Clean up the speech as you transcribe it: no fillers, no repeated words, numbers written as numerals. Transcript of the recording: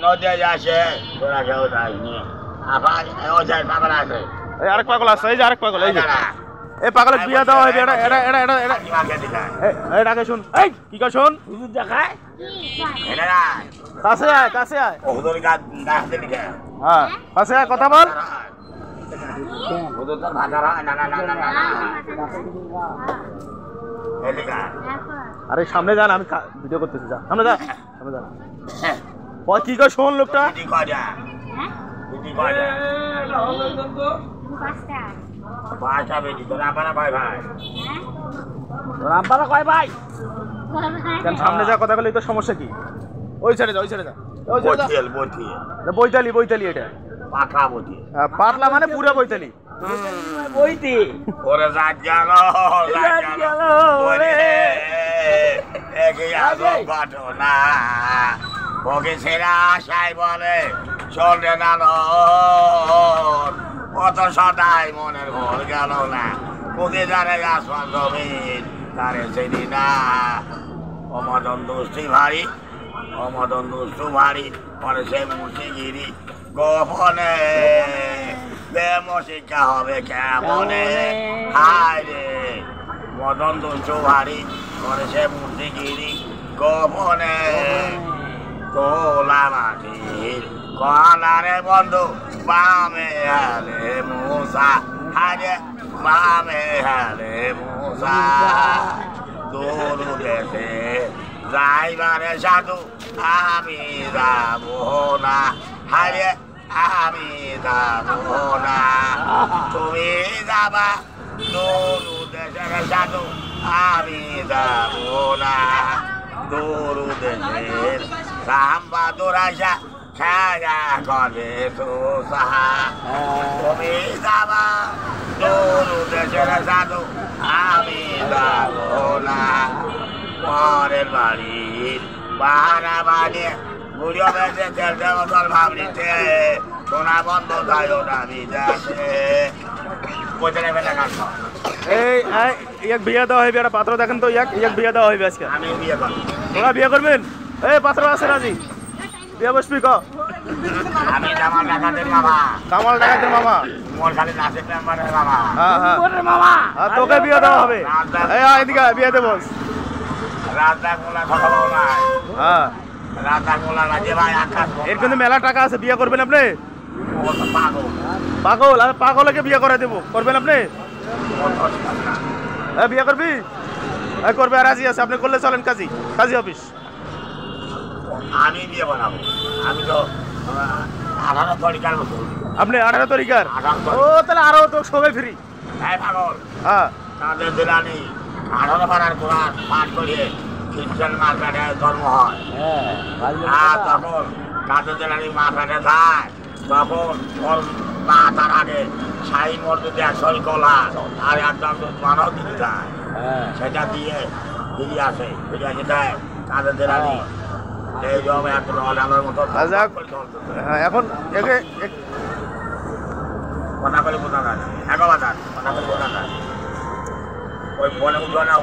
নদী আসে তোরা কেউ যায়নি আবার ও যায় পাগল আছে এই আরেক পাগল আছে এই যে আরেক পাগল এই যে এই পাগলের বিয়া দেওয়া হবে এটা এটা এটা এটা এটা এই ডাকে শুন এই কি কর শুন হুজুর দেখায় এরা কাছে আয় ও হুজুর গাছ ডাকতে লিখে হ্যাঁ কাছে আয় কথা বল হুজুর তো ভাষা না না না না না এদিকে আরে সামনে যান আমি ভিডিও করতেছি যা সামনে যা ওই কি কর শোন লোকটা কি কয়টা কি কয়টা পাঁচটা বেটি তোর আপারা ভাই ভাই তোর আব্বারা কয় ভাই কেন সামনে যা কথা বলি তো সমস্যা কি ওই ছেড়ে যা ওই ছেড়ে যা বইতালি এটা পাকা বটি পাতলা মানে পুরো বইতালি বইতি ওরে রাত গেল ওরে একই আজব ঘটনা ওকে ছেড়ে আশাই বলে চলবে না কত সদাই মনের ভোর গেল না ওকে জানে আসমান জমিন তারে চিনি না অমদন দুষ্টি ভারী অমদন দুষ্টু ভারী পরে সে মুসিগিরি গোপনে প্রেম শিক্ষা হবে কেমনে হায় রে মদন দুষ্টু ভারী পরে সে মুসিগিরি গোপনে তোলা মাটির কনারে বন্ধু বামে হালে মুসা হারে বামে হালে মুসা দূর দেশে যাইবারে সাধু আমি যাব না হারে আমি যাব না তুমি যাবা দূর দেশের সাধু আমি যাব না দূর দেশের সাম্বা দূরাশা ছায়া করে সুসাহা তুমি যাবা দূর দেশের সাধু আমি যাব না পরের বাড়ির বাহানা বানিয়ে বুড়িও বেঁচে তেলতে মতন ভাবনিতে সোনা বন্ধ যায় না বিদেশে কোথায় ফেলে কাটছ এই এক বিয়া দেওয়া হইবে একটা পাত্র দেখেন তো এক বিয়া দেওয়া হইবে আজকে আমি বিয়ে করবো তোরা বিয়ে করবেন এই পাত্র আছে রাজি বিয়ে বসবি ক আমি কামাল ডাকাতের মামা কামাল ডাকাতের মামা মোর খালি নাসিক মেম্বারের মামা হ্যাঁ মামা আর তোকে বিয়ে দেওয়া হবে এই এদিকে বিয়ে দেবো রাজদা গোলা কথা বল না হ্যাঁ রাজদা গোলা রাজে ভাই আকাশ এর কিন্তু মেলা টাকা আছে বিয়ে করবেন আপনি ও তো পাগল পাগল আর পাগলকে বিয়ে করে দেবো করবেন আপনি বিয়ে করবি করবে আর রাজি আছে আপনি করলে চলেন কাজী অফিস আমি বিয়ে বানাবো আমি তো 18 তরিকার মতো আপনি 18 তরিকার 18 ও তাহলে আরো তো সবাই ফ্রি হ্যাঁ পাগল হ্যাঁ তাদের দিলানি 18 পাড়ার কোরআন পাঠ করিয়ে খ্রিস্টান মার্কেটে জন্ম হয় আর তখন তাদের দিলানি মার্কেটে যায় তখন ওর মা তার আগে সাই মর্যাদা একশোই কলা আর একদম মানব দিতে যায় সেটা দিয়ে ফিরিয়ে আসে দেয় তাদের দিলানি এই জমে এখন অজানার মতো এখন কথা বলে বোঝা যায় না 11 কথা বলে বোঝা যায় ওই ফোনে উঠবে না